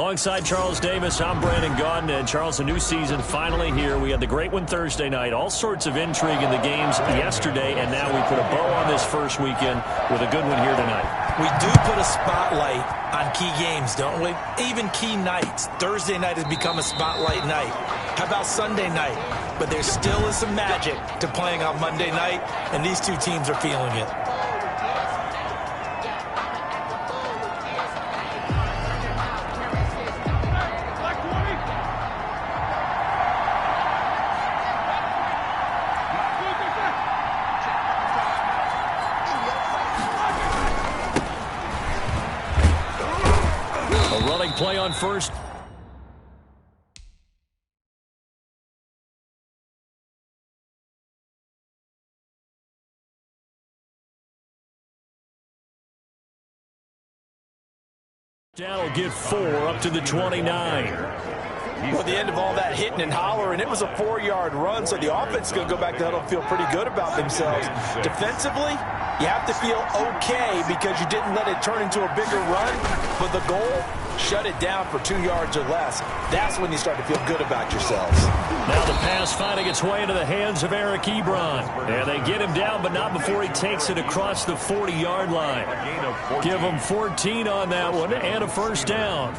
Alongside Charles Davis, I'm Brandon Gaudin. And Charles, a new season finally here. We had the great one Thursday night. All sorts of intrigue in the games yesterday, and now we put a bow on this first weekend with a good one here tonight. We do put a spotlight on key games, don't we? Even key nights. Thursday night has become a spotlight night. How about Sunday night? But there still is some magic to playing on Monday night, and these two teams are feeling it. Play on first. Down will get 4 up to the 29. Well, the end of all that hitting and hollering, it was a 4-yard run, so the offense is going to go back to huddle and feel pretty good about themselves. Defensively, you have to feel okay because you didn't let it turn into a bigger run, but the goal, shut it down for 2 yards or less. That's when you start to feel good about yourselves. Now the pass finding its way into the hands of Eric Ebron. And they get him down, but not before he takes it across the 40-yard line. Give him 14 on that one and a first down.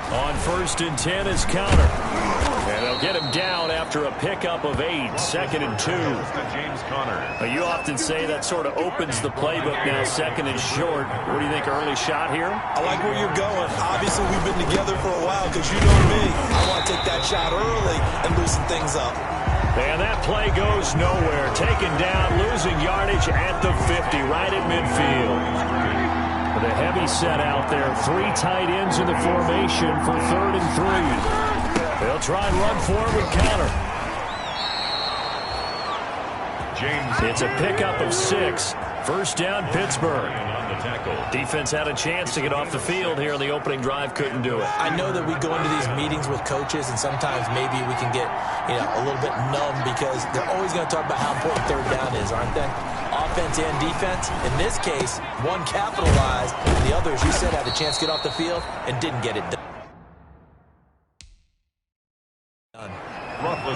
On 1st and 10 is counter. And they'll get him down after a pickup of 8, 2nd and 2. You often say that sort of opens the playbook now, 2nd and short. What do you think, early shot here? I like where you're going. Obviously, we've been together for a while because you know me. I want to take that shot early and loosen things up. And that play goes nowhere. Taken down, losing yardage at the 50, right at midfield. With a heavy set out there, 3 tight ends in the formation for 3rd and 3. They'll try and run forward with counter. It's a pickup of 6. First down, Pittsburgh. Defense had a chance to get off the field here in the opening drive, couldn't do it. I know that we go into these meetings with coaches, and sometimes maybe we can get a little bit numb because they're always going to talk about how important 3rd down is, aren't they? Offense and defense. In this case, one capitalized, and the other, as you said, had a chance to get off the field and didn't get it done.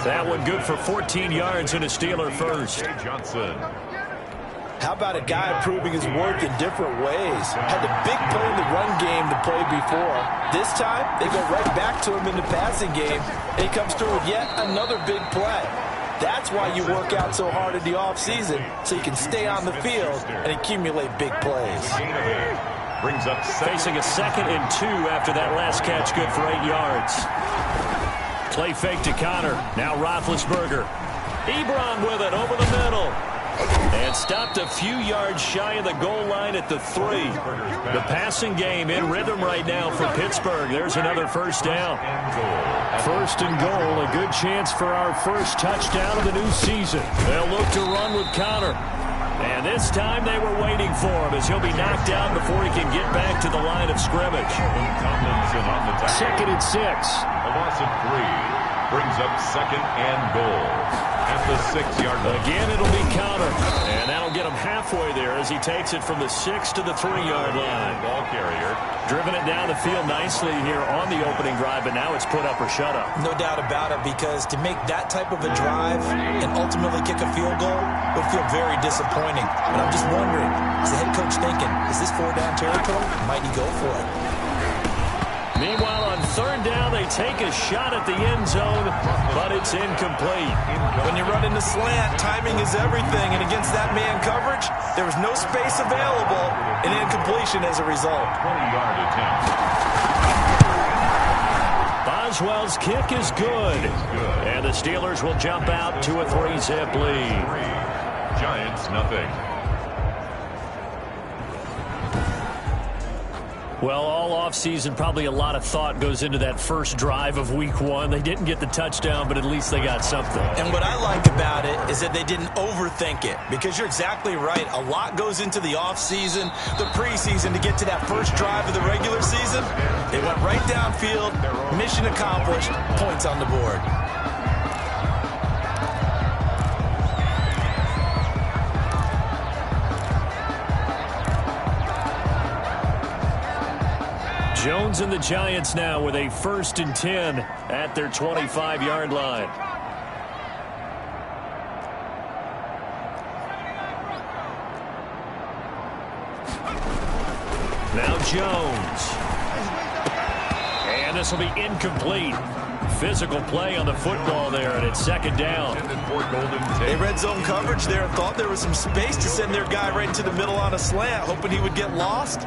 That one good for 14 yards and a Steeler first. How about a guy improving his work in different ways? Had the big play in the run game to play before. This time, they go right back to him in the passing game, and he comes through with yet another big play. That's why you work out so hard in the offseason, so you can stay on the field and accumulate big plays. Brings up facing a 2nd and 2 after that last catch, good for 8 yards. Play fake to Connor. Now Roethlisberger. Ebron with it over the middle. And stopped a few yards shy of the goal line at the 3. The passing game in rhythm right now for Pittsburgh. There's another first down. 1st and goal. A good chance for our first touchdown of the new season. They'll look to run with Connor. And this time they were waiting for him as he'll be knocked down before he can get back to the line of scrimmage. 2nd and 6. A loss of 3 brings up 2nd and goal at the 6-yard line. Again, it'll be counter. And that'll get him halfway there as he takes it from the 6 to the 3-yard line. Ball carrier. Driven it down the field nicely here on the opening drive, but now it's put up or shut up. No doubt about it, because to make that type of a drive and ultimately kick a field goal would feel very disappointing. But I'm just wondering, is the head coach thinking, is this 4-down territory? Might he go for it? Meanwhile, on 3rd down, they take a shot at the end zone, but it's incomplete. When you run into slant, timing is everything, and against that man coverage, there was no space available, and incompletion as a result. 20-yard attempt. Boswell's kick is good, and the Steelers will jump out to a 3-zip lead. Giants, nothing. Well, all offseason, probably a lot of thought goes into that first drive of week 1. They didn't get the touchdown, but at least they got something. And what I like about it is that they didn't overthink it, because you're exactly right. A lot goes into the offseason, the preseason, to get to that first drive of the regular season. They went right downfield, mission accomplished, points on the board. Jones and the Giants now with a 1st and 10 at their 25-yard line. Now Jones. And this will be incomplete. Physical play on the football there, and it's 2nd down. They red zone coverage there and thought there was some space to send their guy right into the middle on a slant, hoping he would get lost.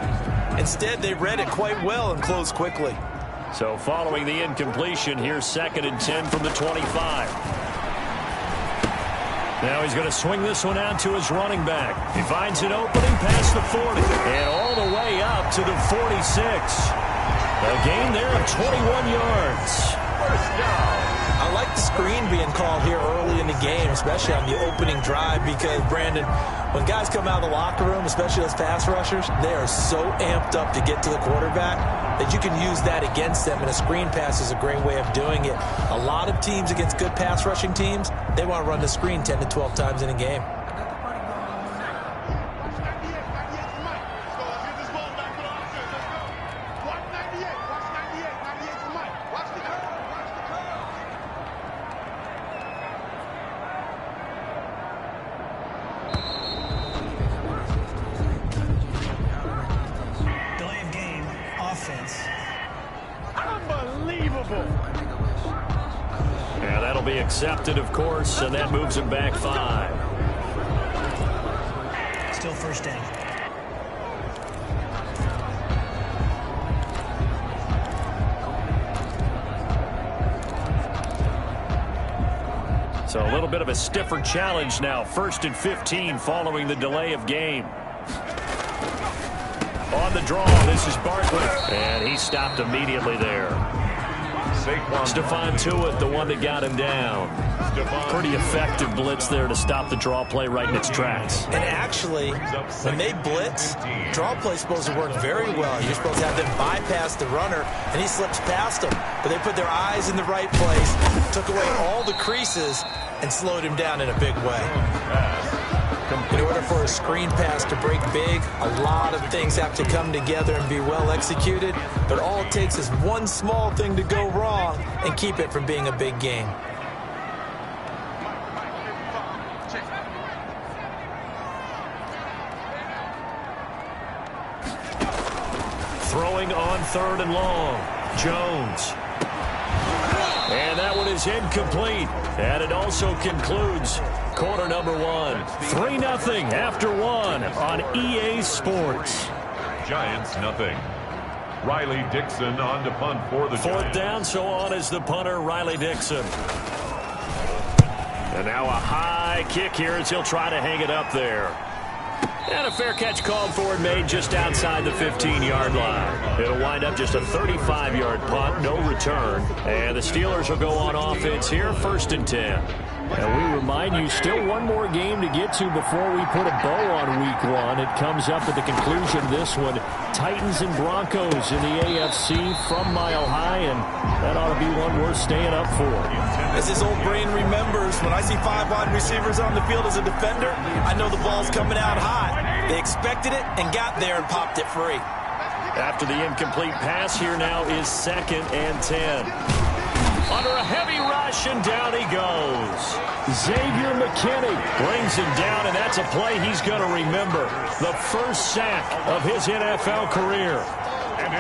Instead, they read it quite well and closed quickly. So following the incompletion, here's 2nd and 10 from the 25. Now he's going to swing this one out to his running back. He finds an opening past the 40 and all the way up to the 46. A gain there of 21 yards. I like the screen being called here early in the game, especially on the opening drive, because, Brandon, when guys come out of the locker room, especially those pass rushers, they are so amped up to get to the quarterback that you can use that against them, and a screen pass is a great way of doing it. A lot of teams against good pass rushing teams, they want to run the screen 10 to 12 times in a game. Yeah, that'll be accepted, of course, and that moves him back 5. Still 1st down. So a little bit of a stiffer challenge now. 1st and 15 following the delay of game. On the draw, this is Barkley. And he stopped immediately there. Stephon Tuitt, the one that got him down. Pretty effective blitz there to stop the draw play right in its tracks. And actually, when they blitz, draw play is supposed to work very well. You're supposed to have them bypass the runner, and he slips past them. But they put their eyes in the right place, took away all the creases, and slowed him down in a big way. In order for a screen pass to break big, a lot of things have to come together and be well executed, but all it takes is one small thing to go wrong and keep it from being a big game. Throwing on 3rd and long. Jones. And that one is incomplete. And it also concludes quarter number 1. 3-0 after 1 on EA Sports. Giants nothing. Riley Dixon on to punt for the Giants. 4th down, so on is the punter, Riley Dixon. And now a high kick here as he'll try to hang it up there. And a fair catch called for and made just outside the 15-yard line. It'll wind up just a 35-yard punt, no return. And the Steelers will go on offense here, 1st and 10. And we remind you, still one more game to get to before we put a bow on Week 1. It comes up at the conclusion of this one. Titans and Broncos in the AFC from Mile High, and that ought to be one worth staying up for. As his old brain remembers, when I see 5 wide receivers on the field as a defender, I know the ball's coming out hot. They expected it and got there and popped it free. After the incomplete pass, here now is 2nd and 10. Under a heavy rush, and down he goes. Xavier McKinney brings him down, and that's a play he's going to remember. The first sack of his NFL career.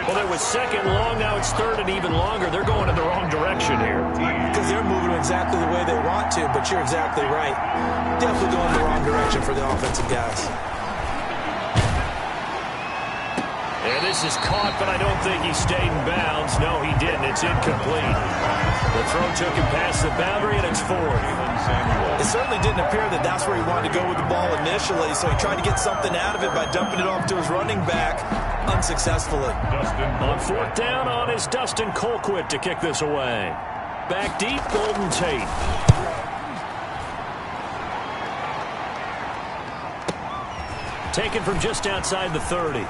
Well, it was 2nd long, now it's 3rd and even longer. They're going in the wrong direction here. Because they're moving exactly the way they want to, but you're exactly right. Definitely going in the wrong direction for the offensive guys. And this is caught, but I don't think he stayed in bounds. No, he didn't. It's incomplete. The throw took him past the boundary, and it's 4th. It certainly didn't appear that that's where he wanted to go with the ball initially, so he tried to get something out of it by dumping it off to his running back unsuccessfully. On 4th down on is Dustin Colquitt to kick this away. Back deep, Golden Tate. Taken from just outside the 30.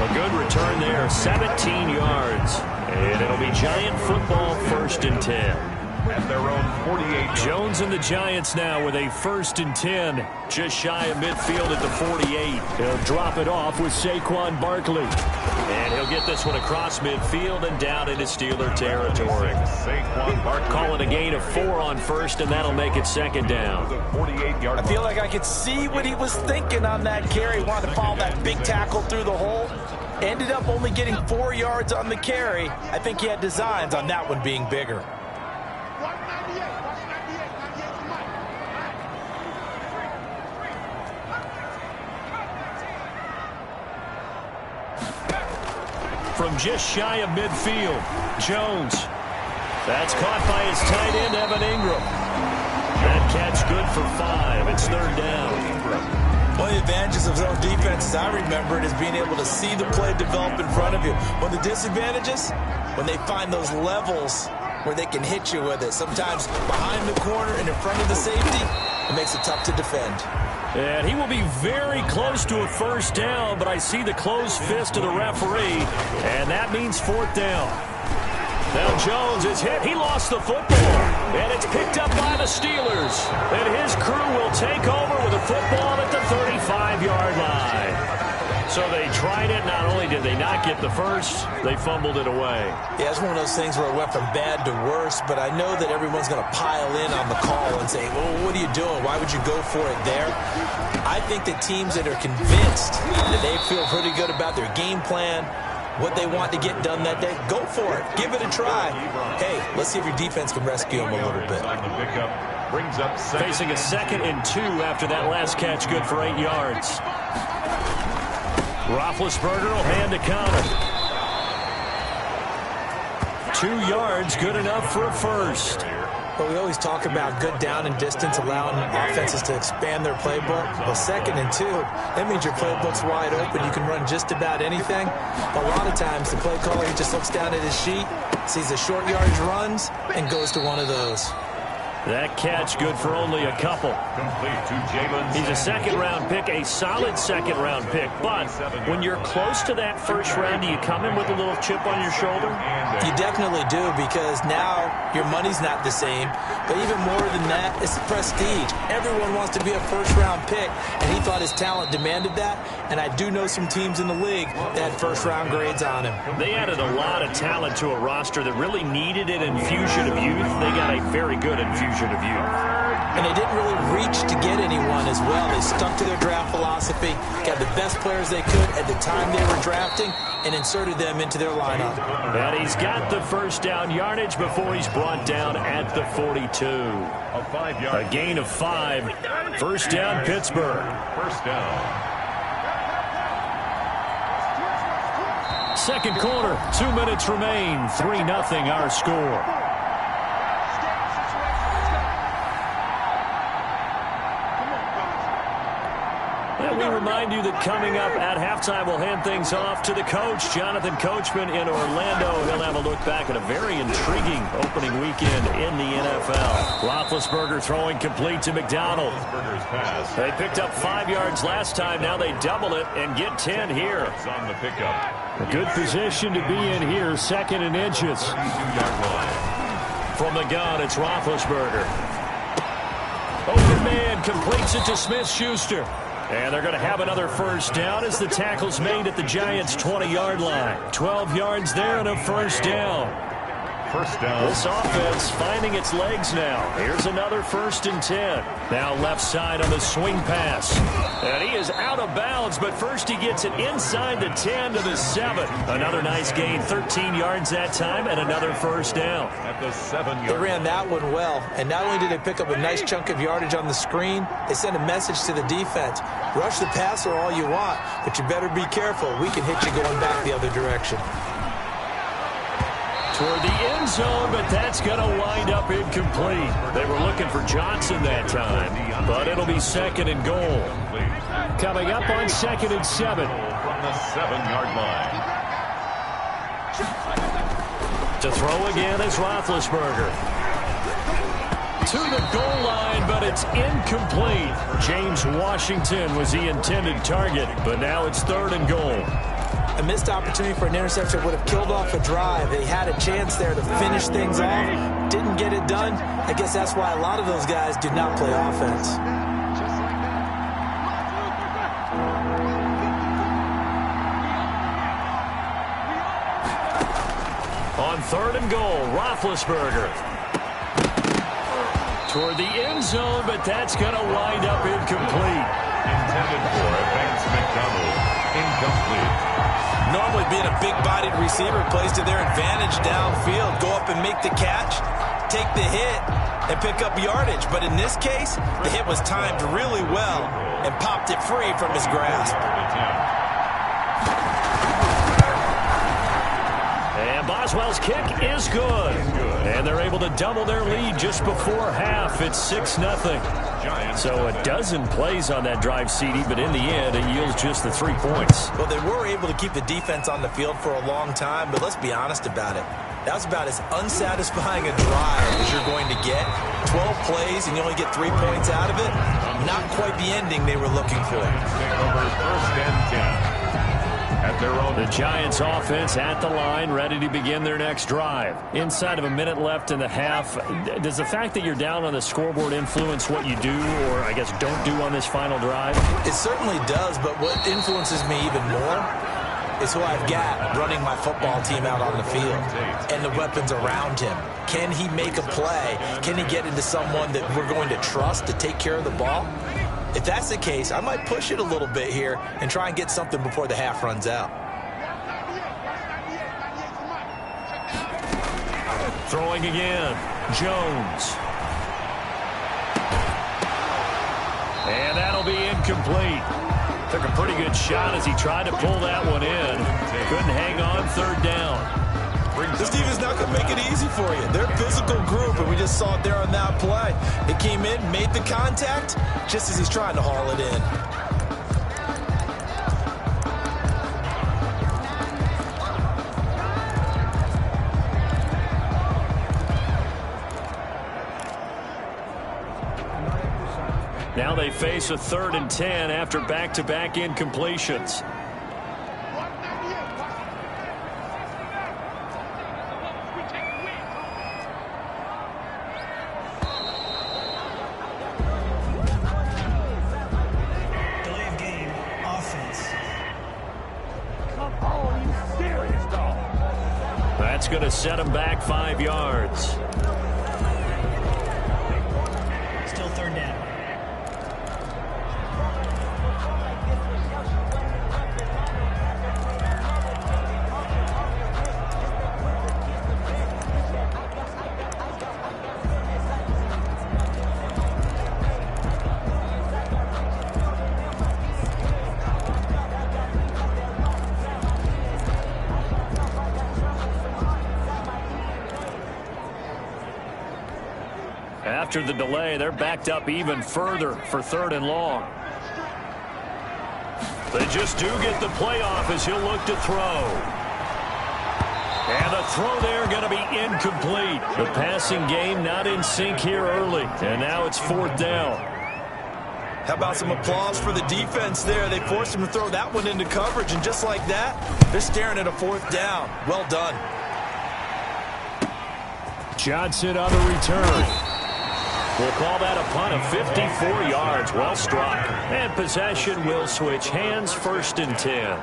A good return there, 17 yards. And it'll be Giant football, 1st and 10. at their own 48. Jones and the Giants now with a 1st and 10. Just shy of midfield at the 48. He'll drop it off with Saquon Barkley. And he'll get this one across midfield and down into Steeler territory. Call it a gain of 4 on 1st, and that'll make it 2nd down. I feel like I could see what he was thinking on that carry. Wanted to follow that big tackle through the hole. Ended up only getting 4 yards on the carry. I think he had designs on that one being bigger. From just shy of midfield, Jones. That's caught by his tight end, Evan Ingram. That catch good for 5. It's 3rd down. One of the advantages of zone defense, as I remember it, is being able to see the play develop in front of you. One of the disadvantages, when they find those levels where they can hit you with it. Sometimes behind the corner and in front of the safety, it makes it tough to defend. And he will be very close to a 1st down, but I see the closed fist of the referee, and that means 4th down. Now Jones is hit. He lost the football, and it's picked up by the Steelers. And his crew will take over with a football at the 35-yard line. So they tried it. Not only did they not get the 1st, they fumbled it away. Yeah, it's one of those things where it went from bad to worse, but I know that everyone's going to pile in on the call and say, well, what are you doing? Why would you go for it there? I think that teams that are convinced that they feel pretty good about their game plan, what they want to get done that day, go for it. Give it a try. Hey, let's see if your defense can rescue them a little bit. Facing a 2nd and 2 after that last catch, good for 8 yards. Roethlisberger will hand to Connor. 2 yards, good enough for a 1st. Well, we always talk about good down and distance, allowing offenses to expand their playbook. Well, 2nd and 2, that means your playbook's wide open. You can run just about anything. A lot of times, the play caller, he just looks down at his sheet, sees the short yardage runs, and goes to one of those. That catch good for only a couple. He's a 2nd-round pick, a solid 2nd-round pick. But when you're close to that 1st round, do you come in with a little chip on your shoulder? You definitely do, because now your money's not the same. But even more than that, it's prestige. Everyone wants to be a 1st-round pick, and he thought his talent demanded that. And I do know some teams in the league that had 1st-round grades on him. They added a lot of talent to a roster that really needed an infusion of youth. They got a very good infusion of youth. And they didn't really reach to get anyone as well. They stuck to their draft philosophy, got the best players they could at the time they were drafting, and inserted them into their lineup. And he's got the 1st down yardage before he's brought down at the 42. A gain of 5. 1st down, Pittsburgh. 1st down. 2nd quarter, 2 minutes remain. 3-0 our score. And we remind you that coming up at halftime, we'll hand things off to the coach, Jonathan Coachman in Orlando. He'll have a look back at a very intriguing opening weekend in the NFL. Roethlisberger throwing complete to McDonald. They picked up 5 yards last time. Now they double it and get 10 here. On the pickup. A good position to be in here, 2nd and inches. From the gun, it's Roethlisberger. Open man completes it to Smith-Schuster. And they're going to have another 1st down as the tackle's made at the Giants' 20-yard line. 12 yards there and a 1st down. 1st down. This offense finding its legs now. Here's another 1st and 10. Now left side on the swing pass. And he is out of bounds, but first he gets it inside the 10 to the 7. Another nice gain, 13 yards that time, and another 1st down. At the 7-yard. They ran that one well, and not only did they pick up a nice chunk of yardage on the screen, they sent a message to the defense. Rush the passer all you want, but you better be careful. We can hit you going back the other direction. Toward the end zone, but that's going to wind up incomplete. They were looking for Johnson that time, but it'll be 2nd and goal. Coming up on 2nd and 7. From the 7-yard line. To throw again is Roethlisberger. To the goal line, but it's incomplete. James Washington was the intended target, but now it's 3rd and goal. A missed opportunity for an interception would have killed off a drive. They had a chance there to finish things off. Didn't get it done. I guess that's why a lot of those guys did not play offense. On 3rd and goal, Roethlisberger. Toward the end zone, but that's going to wind up incomplete. Intended for Vance McDonald. Incomplete. Normally being a big-bodied receiver plays to their advantage downfield. Go up and make the catch, take the hit, and pick up yardage. But in this case, the hit was timed really well and popped it free from his grasp. And Boswell's kick is good. And they're able to double their lead just before half. It's 6-0. So a dozen plays on that drive, CD, but in the end, it yields just the 3 points. Well, they were able to keep the defense on the field for a long time, but let's be honest about it. That was about as unsatisfying a drive as you're going to get. 12 plays and you only get 3 points out of it. Not quite the ending they were looking for. First and 10. At their own. The Giants offense at the line, ready to begin their next drive. Inside of a minute left in the half, does the fact that you're down on the scoreboard influence what you do, or I guess don't do on this final drive? It certainly does, but what influences me even more is who I've got running my football team out on the field and the weapons around him. Can he make a play? Can he get into someone that we're going to trust to take care of the ball? If that's the case, I might push it a little bit here and try and get something before the half runs out. Throwing again, Jones. And that'll be incomplete. Took a pretty good shot as he tried to pull that one in. Couldn't hang on 3rd down. This defense is not going to make it easy for you. They're a physical group, and we just saw it there on that play. It came in, made the contact, just as he's trying to haul it in. Now they face a 3rd and 10 after back-to-back incompletions. That's going to set him back 5 yards. Still 3rd down. After the delay, they're backed up even further for 3rd and long. They just do get the playoff as he'll look to throw. And the throw there going to be incomplete. The passing game not in sync here early. And now it's 4th down. How about some applause for the defense there? They forced him to throw that one into coverage, and just like that, they're staring at a 4th down. Well done. Johnson on the return. We'll call that a punt of 54 yards. Well struck. And possession will switch hands. 1st and 10.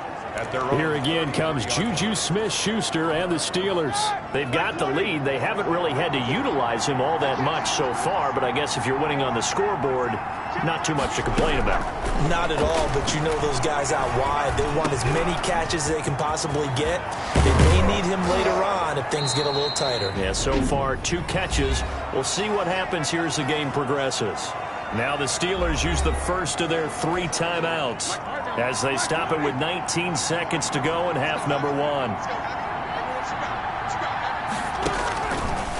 Here again comes Juju Smith-Schuster and the Steelers. They've got the lead. They haven't really had to utilize him all that much so far, but I guess if you're winning on the scoreboard, not too much to complain about. Not at all, but you know those guys out wide. They want as many catches as they can possibly get. They may need him later on if things get a little tighter. Yeah, so far 2 catches. We'll see what happens here as the game progresses. Now the Steelers use the first of their 3 timeouts as they stop it with 19 seconds to go in half number 1.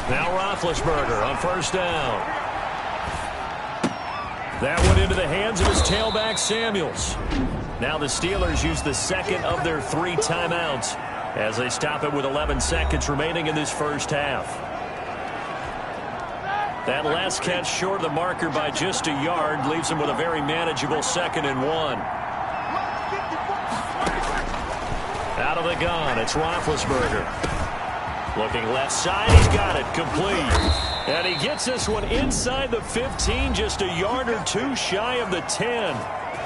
Now Roethlisberger on 1st down. That went into the hands of his tailback, Samuels. Now the Steelers use the second of their 3 timeouts as they stop it with 11 seconds remaining in this first half. That last catch short of the marker by just a yard leaves him with a very manageable 2nd and 1. gun. It's Roethlisberger. Looking left side. He's got it. Complete. And he gets this one inside the 15, just a yard or two shy of the 10.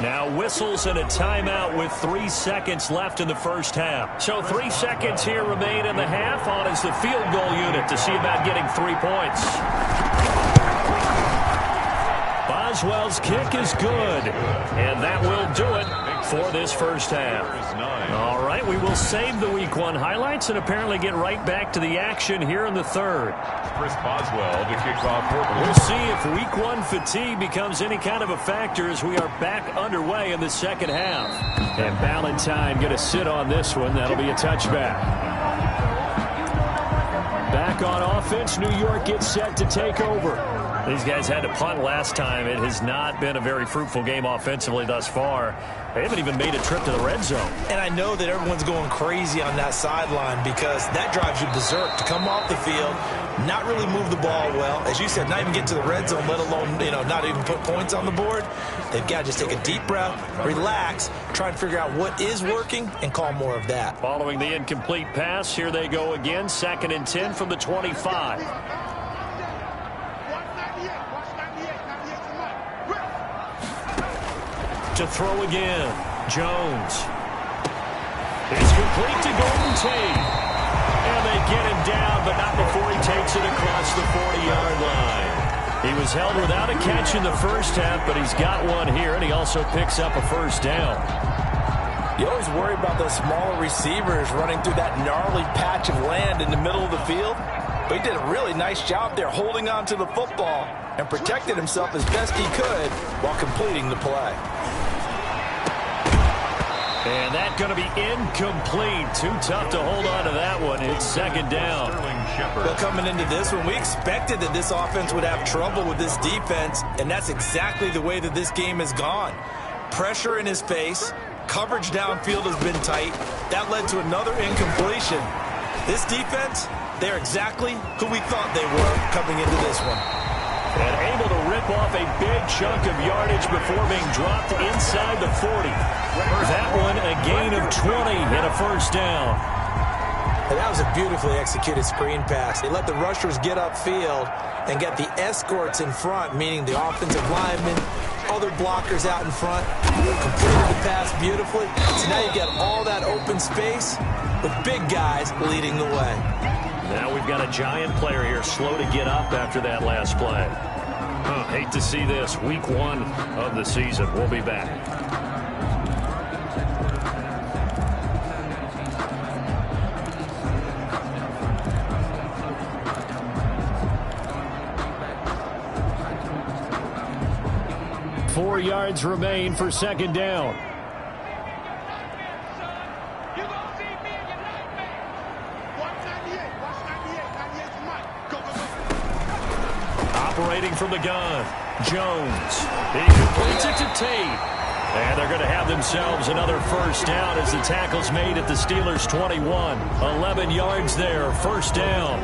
Now whistles and a timeout with 3 seconds left in the first half. So 3 seconds here remain in the half. On is the field goal unit to see about getting 3 points. Boswell's kick is good. And that will do it for this first half. All right, we will save the Week 1 highlights and apparently get right back to the action here in the third. Chris Boswell to kick off. We'll see if Week 1 fatigue becomes any kind of a factor as we are back underway in the second half. And Ballantyne going to sit on this one. That'll be a touchback. Back on offense, New York gets set to take over. These guys had to punt last time. It has not been a very fruitful game offensively thus far. They haven't even made a trip to the red zone. And I know that everyone's going crazy on that sideline because that drives you berserk to come off the field, not really move the ball well. As you said, not even get to the red zone, let alone, not even put points on the board. They've got to just take a deep breath, relax, try and figure out what is working, and call more of that. Following the incomplete pass, here they go again. 2nd and 10 from the 25. To throw again. Jones. It's complete to Golden Tate. And they get him down, but not before he takes it across the 40-yard line. He was held without a catch in the first half, but he's got one here, and he also picks up a first down. You always worry about those smaller receivers running through that gnarly patch of land in the middle of the field. But he did a really nice job there holding on to the football and protected himself as best he could while completing the play. And that's going to be incomplete. Too tough to hold on to that one. It's 2nd down. Well, coming into this one, we expected that this offense would have trouble with this defense, and that's exactly the way that this game has gone. Pressure in his face. Coverage downfield has been tight. That led to another incompletion. This defense, they're exactly who we thought they were coming into this one. And able to rip off a big chunk of yardage before being dropped inside the 40. That one, a gain of 20 and a first down. And that was a beautifully executed screen pass. They let the rushers get upfield and get the escorts in front, meaning the offensive linemen, other blockers out in front. Completed the pass beautifully. So now you get all that open space with big guys leading the way. Now we've got a giant player here slow to get up after that last play. Hate to see this. Week 1 of the season. We'll be back. Four yards remain for 2nd down. Operating from the gun, Jones. He completes it to Tate. And they're going to have themselves another first down as the tackle's made at the Steelers' 21. 11 yards there, first down.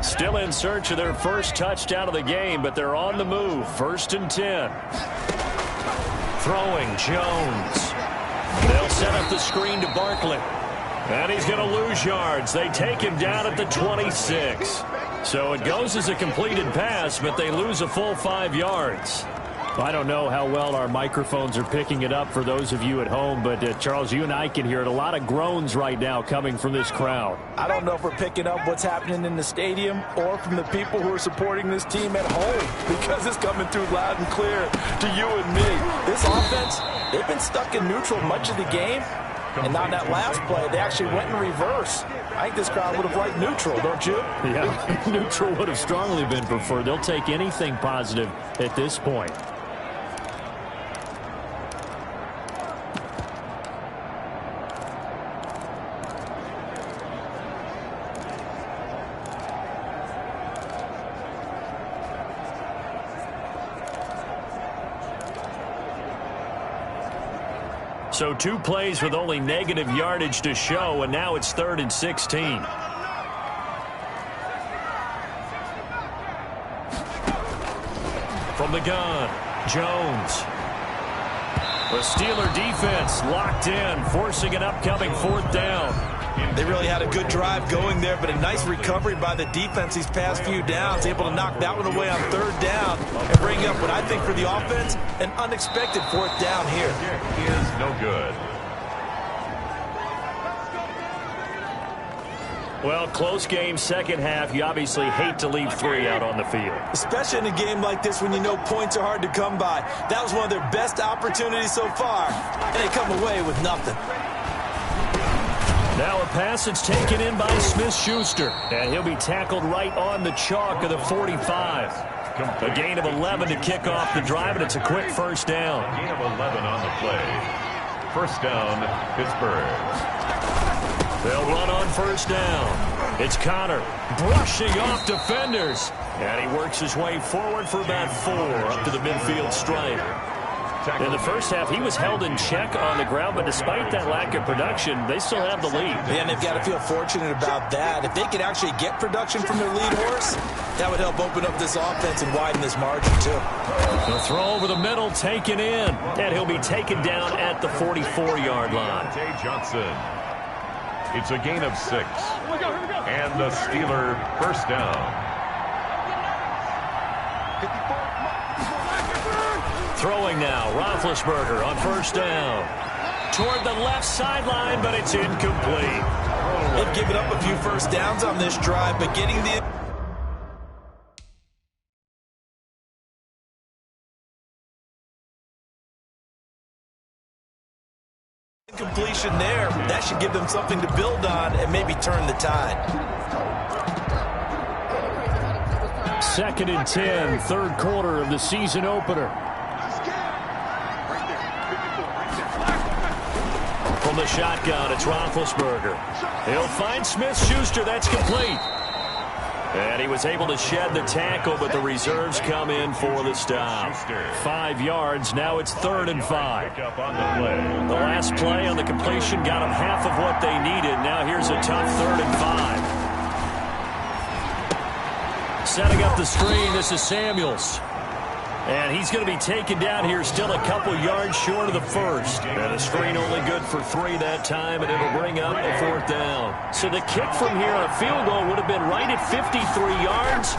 Still in search of their first touchdown of the game, but they're on the move. 1st and 10. Throwing, Jones. They'll set up the screen to Barkley. And he's going to lose yards. They take him down at the 26. So it goes as a completed pass, but they lose a full 5 yards. I don't know how well our microphones are picking it up for those of you at home, but Charles, you and I can hear it. A lot of groans right now coming from this crowd. I don't know if we're picking up what's happening in the stadium or from the people who are supporting this team at home, because it's coming through loud and clear to you and me. This offense, they've been stuck in neutral much of the game, and on that last play, they actually went in reverse. I think this crowd would have liked neutral, don't you? Yeah, neutral would have strongly been preferred. They'll take anything positive at this point. So 2 plays with only negative yardage to show, and now it's 3rd and 16. From the gun, Jones. The Steeler defense locked in, forcing an upcoming fourth down. They really had a good drive going there, but a nice recovery by the defense these past few downs, able to knock that one away on third down and bring up what I think for the offense, an unexpected fourth down here. Is no good. Well, close game, second half. You obviously hate to leave 3 out on the field. Especially in a game like this when you know points are hard to come by. That was one of their best opportunities so far, and they come away with nothing. Now a pass that's taken in by Smith-Schuster, and he'll be tackled right on the chalk of the 45. A gain of 11 to kick off the drive, and it's a quick first down. A gain of 11 on the play. First down, Pittsburgh. They'll run on first down. It's Connor brushing off defenders. And he works his way forward for about 4 up to the midfield stripe. In the first half, he was held in check on the ground, but despite that lack of production, they still have the lead. And they've got to feel fortunate about that. If they could actually get production from their lead horse, that would help open up this offense and widen this margin, too. The throw over the middle taken in, and he'll be taken down at the 44-yard line. Johnson. It's a gain of 6. And the Steeler first down. Throwing now, Roethlisberger on first down. Toward the left sideline, but it's incomplete. They've given up a few first downs on this drive, but getting the completion there, that should give them something to build on and maybe turn the tide. 2nd and 10, third quarter of the season opener. From the shotgun, it's Roethlisberger. He'll find Smith-Schuster. That's complete. And he was able to shed the tackle, but the reserves come in for the stop. 5 yards. Now it's 3rd and 5. The last play on the completion got them half of what they needed. Now here's a tough 3rd and 5. Setting up the screen, this is Samuels. And he's going to be taken down here, still a couple yards short of the first. And the screen only good for 3 that time, and it'll bring up a 4th down. So the kick from here on a field goal would have been right at 53 yards.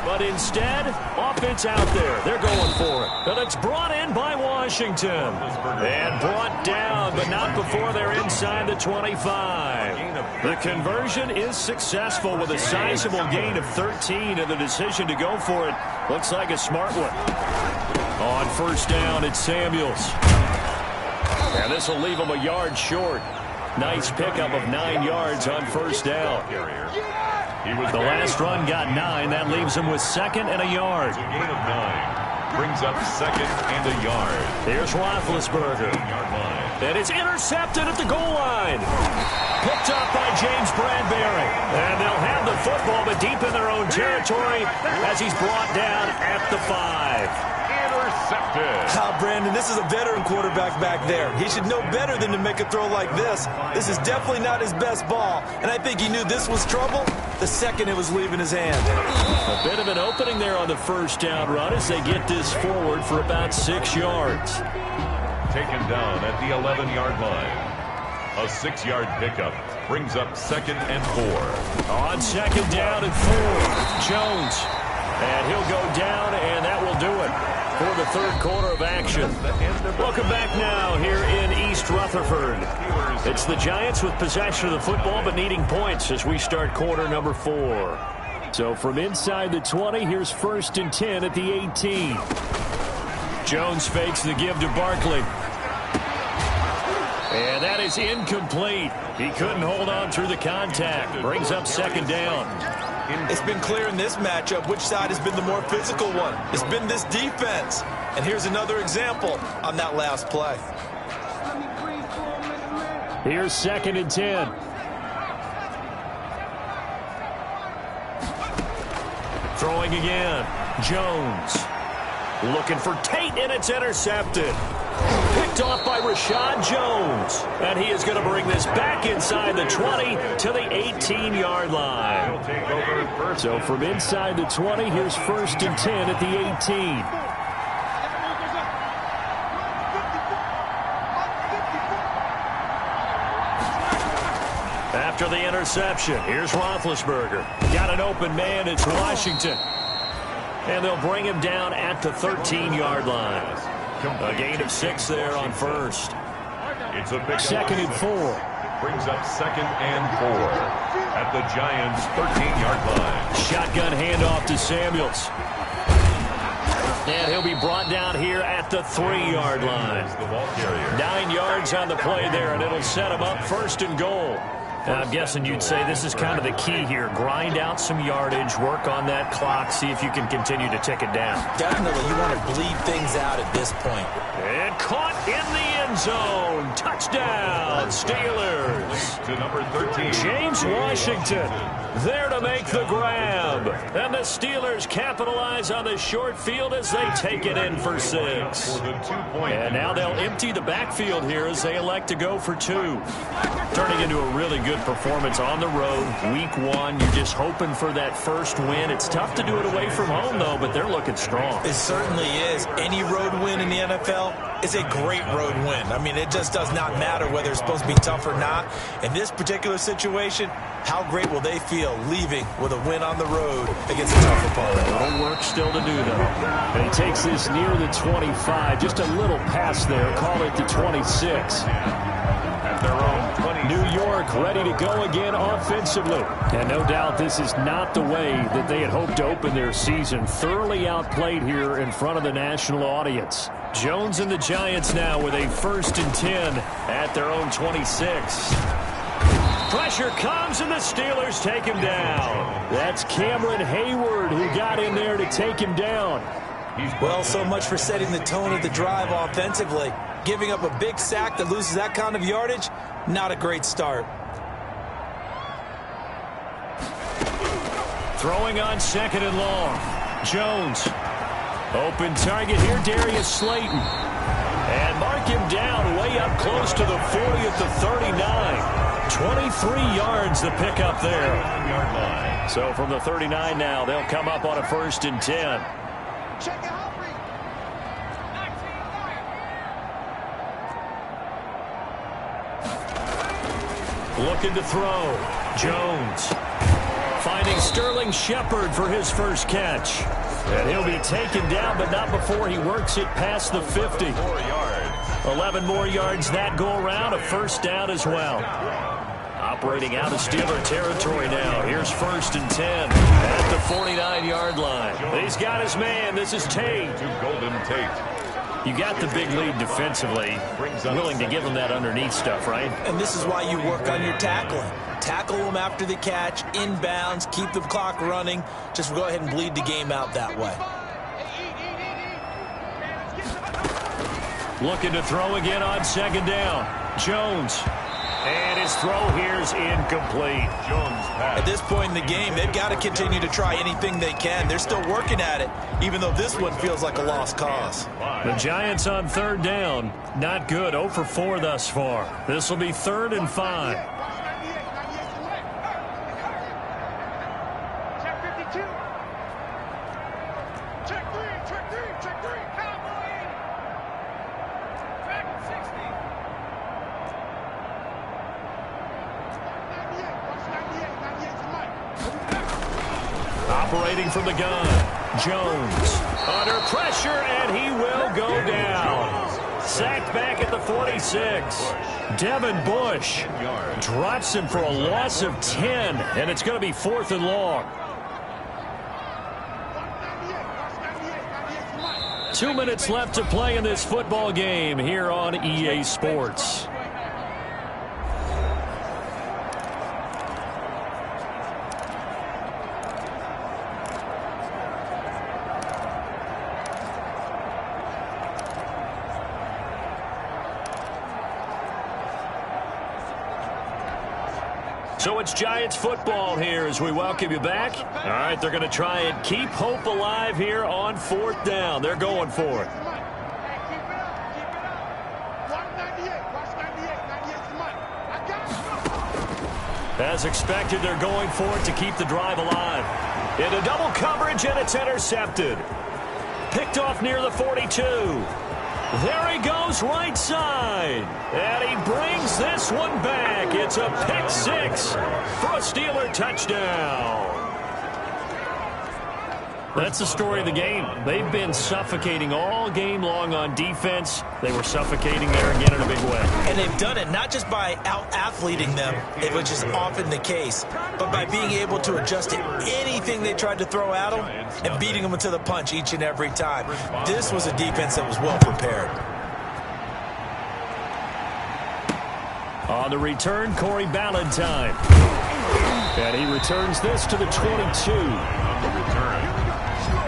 But instead, offense out there. They're going for it. But it's brought in by Washington. And brought down, but not before they're inside the 25. The conversion is successful with a sizable gain of 13, and the decision to go for it looks like a smart one. On first down, it's Samuels. And this will leave him a yard short. Nice pickup of 9 yards on first down. The last run got 9. That leaves him with 2nd and a yard. A gain of 9. Brings up 2nd and a yard. Here's Roethlisberger. And it's intercepted at the goal line. Picked up by James Bradbury. And they'll have the football, but deep in their own territory as he's brought down at the 5. Intercepted. Brandon, this is a veteran quarterback back there. He should know better than to make a throw like this. This is definitely not his best ball, and I think he knew this was trouble the second it was leaving his hand. A bit of an opening there on the first down run as they get this forward for about 6 yards. Taken down at the 11-yard line. A 6-yard pickup brings up 2nd and 4. On 2nd down and 4, Jones. And he'll go down, and that will do it for the third quarter of action. Welcome back now here in East Rutherford. It's the Giants with possession of the football, but needing points as we start quarter number 4. So from inside the 20, here's 1st and 10 at the 18. Jones fakes the give to Barkley. And that is incomplete. He couldn't hold on through the contact. Brings up 2nd down. It's been clear in this matchup which side has been the more physical one. It's been this defense. And here's another example on that last play. Here's 2nd and 10. Throwing again. Jones. Looking for Tate, and it's intercepted. Picked off by Rashad Jones. And he is going to bring this back inside the 20 to the 18-yard line. So from inside the 20, here's 1st and 10 at the 18. After the interception, here's Roethlisberger. Got an open man. It's Washington. And they'll bring him down at the 13-yard line. A gain of 6 there on first. It's a big 2nd and 4. Brings up 2nd and 4 at the Giants' 13-yard line. Shotgun handoff to Samuels. And he'll be brought down here at the 3-yard line. 9 yards on the play there, and it'll set him up 1st and goal. I'm guessing you'd say this is kind of the key here. Grind out some yardage, work on that clock, see if you can continue to tick it down. Definitely, you want to bleed things out at this point. And caught in the end zone. Touchdown, Steelers. To number 13. James Washington there to make the grab. And the Steelers capitalize on the short field as they take it in for 6. And now they'll empty the backfield here as they elect to go for 2. Turning into a really good performance on the road. Week 1, you're just hoping for that first win. It's tough to do it away from home, though, but they're looking strong. It certainly is. Any road win in the NFL is a great road win. I mean, it just does not matter whether it's supposed to be tough or not. In this particular situation, how great will they feel leaving with a win on the road against a tough opponent? A little work still to do, though. And he takes this near the 25. Just a little pass there. Call it the 26. At their own 20. New York ready to go again offensively. And no doubt this is not the way that they had hoped to open their season. Thoroughly outplayed here in front of the national audience. Jones and the Giants now with a 1st and 10 at their own 26. Pressure comes, and the Steelers take him down. That's Cameron Hayward who got in there to take him down. Well, so much for setting the tone of the drive offensively. Giving up a big sack that loses that kind of yardage, not a great start. Throwing on 2nd and long. Jones. Open target here, Darius Slayton. And mark him down way up close to the 40 at the 39. 23 yards the pickup there. So from the 39 now, they'll come up on a 1st and 10. Looking to throw. Jones. Finding Sterling Shepard for his first catch. And he'll be taken down, but not before he works it past the 50. 11 more yards that go around. A 1st down as well. Operating out of Steeler territory now. Here's 1st and 10 at the 49-yard line. He's got his man. This is Tate. To Golden Tate. You got the big lead defensively. Willing to give him that underneath stuff, right? And this is why you work on your tackling. Tackle them after the catch, inbounds, keep the clock running. Just go ahead and bleed the game out that way. Looking to throw again on 2nd down. Jones. And his throw here is incomplete. Jones pass. At this point in the game, they've got to continue to try anything they can. They're still working at it, even though this one feels like a lost cause. The Giants on 3rd down. Not good. 0 for 4 thus far. This will be 3rd and 5. Operating from the gun. Jones under pressure, and he will go down. Sacked back at the 46. Devin Bush drops him for a loss of 10, and it's going to be 4th and long. 2 minutes left to play in this football game here on EA Sports. So it's Giants football here as we welcome you back. All right, they're going to try and keep hope alive here on 4th down. They're going for it. As expected, they're going for it to keep the drive alive. Into double coverage, and it's intercepted. Picked off near the 42. There he goes right side. And he brings this one back. It's a pick six for a Steeler touchdown. That's the story of the game. They've been suffocating all game long on defense. They were suffocating there again in a big way. And they've done it not just by out-athleting them, which is often the case, but by being able to adjust to anything they tried to throw at them and beating them to the punch each and every time. This was a defense that was well prepared. On the return, Corey Ballantyne. And he returns this to the 22. On the return,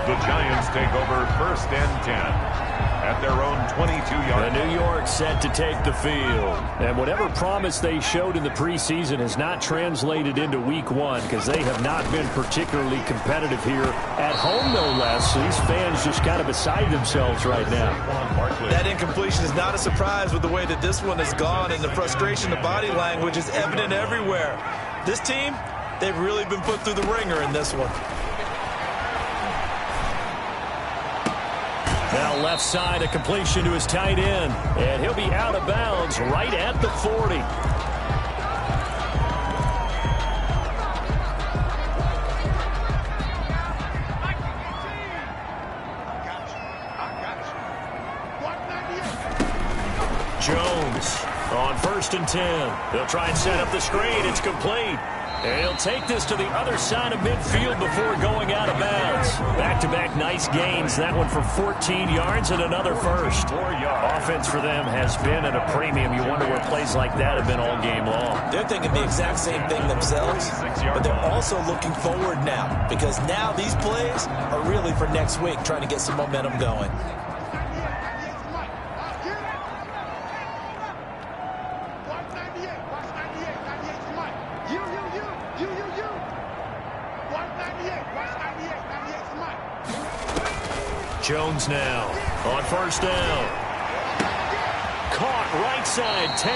the Giants take over 1st and 10 at their own 22-yard line. New York set to take the field. And whatever promise they showed in the preseason has not translated into week one because they have not been particularly competitive here at home, no less. So these fans just kind of beside themselves right now. That incompletion is not a surprise with the way that this one has gone, and the frustration, the body language is evident everywhere. This team, they've really been put through the ringer in this one. Now left side, a completion to his tight end. And he'll be out of bounds right at the 40. Jones on 1st and 10. They'll try and set up the screen. It's complete. And he'll take this to the other side of midfield before going out of bounds. Back-to-back nice gains. That one for 14 yards and another first. Offense for them has been at a premium. You wonder where plays like that have been all game long. They're thinking the exact same thing themselves, but they're also looking forward now because now these plays are really for next week, trying to get some momentum going. Jones now on 1st down. Caught right side, Tate.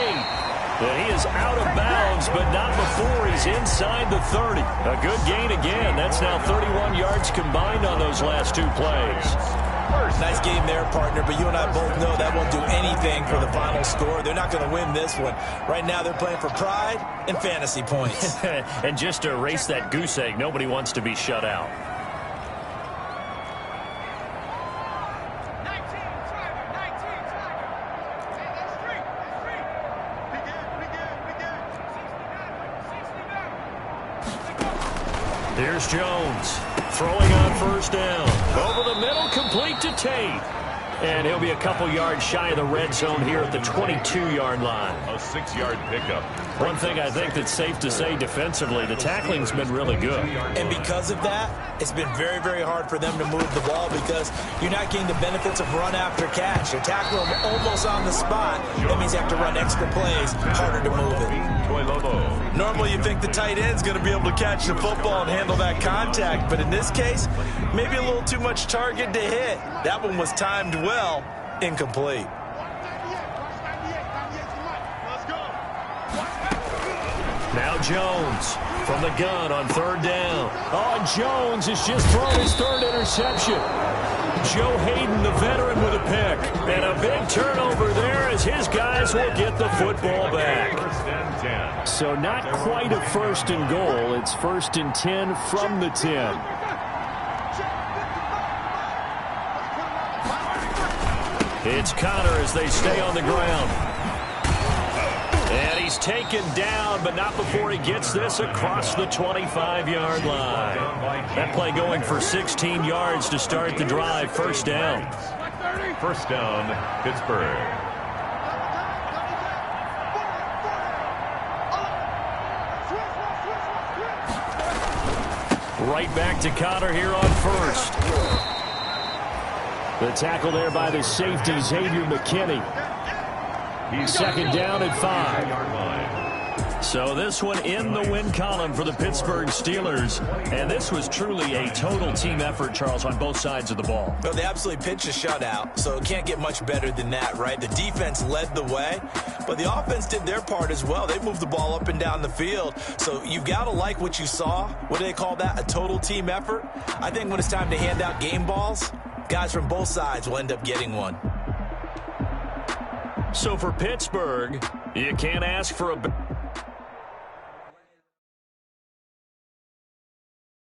And he is out of bounds, but not before he's inside the 30. A good gain again. That's now 31 yards combined on those last two plays. Nice game there, partner, but you and I both know that won't do anything for the final score. They're not going to win this one. Right now they're playing for pride and fantasy points. And just to erase that goose egg, nobody wants to be shut out. Here's Jones throwing on 1st down. Over the middle, complete to Tate. And he'll be a couple yards shy of the red zone here at the 22-yard line. A 6-yard pickup. One thing I think that's safe to say defensively, the tackling's been really good. And because of that, it's been very, very hard for them to move the ball because you're not getting the benefits of run after catch. You're tackling them almost on the spot. That means you have to run extra plays, harder to move it. Normally you think the tight end's going to be able to catch the football and handle that contact, but in this case, maybe a little too much target to hit. That one was timed well, incomplete. Now Jones from the gun on 3rd down. Oh, Jones has just thrown his 3rd interception. Joe Hayden, the veteran, with a pick. And a big turnover there as his guys will get the football back. So not quite a 1st and goal. It's 1st and 10 from the 10. It's Connor as they stay on the ground. And he's taken down, but not before he gets this across the 25-yard line. That play going for 16 yards to start the drive. 1st down. 1st down, Pittsburgh. Right back to Connor here on 1st. The tackle there by the safety, Xavier McKinney. 2nd down at 5. So this one in the win column for the Pittsburgh Steelers. And this was truly a total team effort, Charles, on both sides of the ball. Well, they absolutely pitched a shutout, so it can't get much better than that, right? The defense led the way, but the offense did their part as well. They moved the ball up and down the field. So you've got to like what you saw. What do they call that? A total team effort? I think when it's time to hand out game balls, guys from both sides will end up getting one. So for Pittsburgh, you can't ask for a...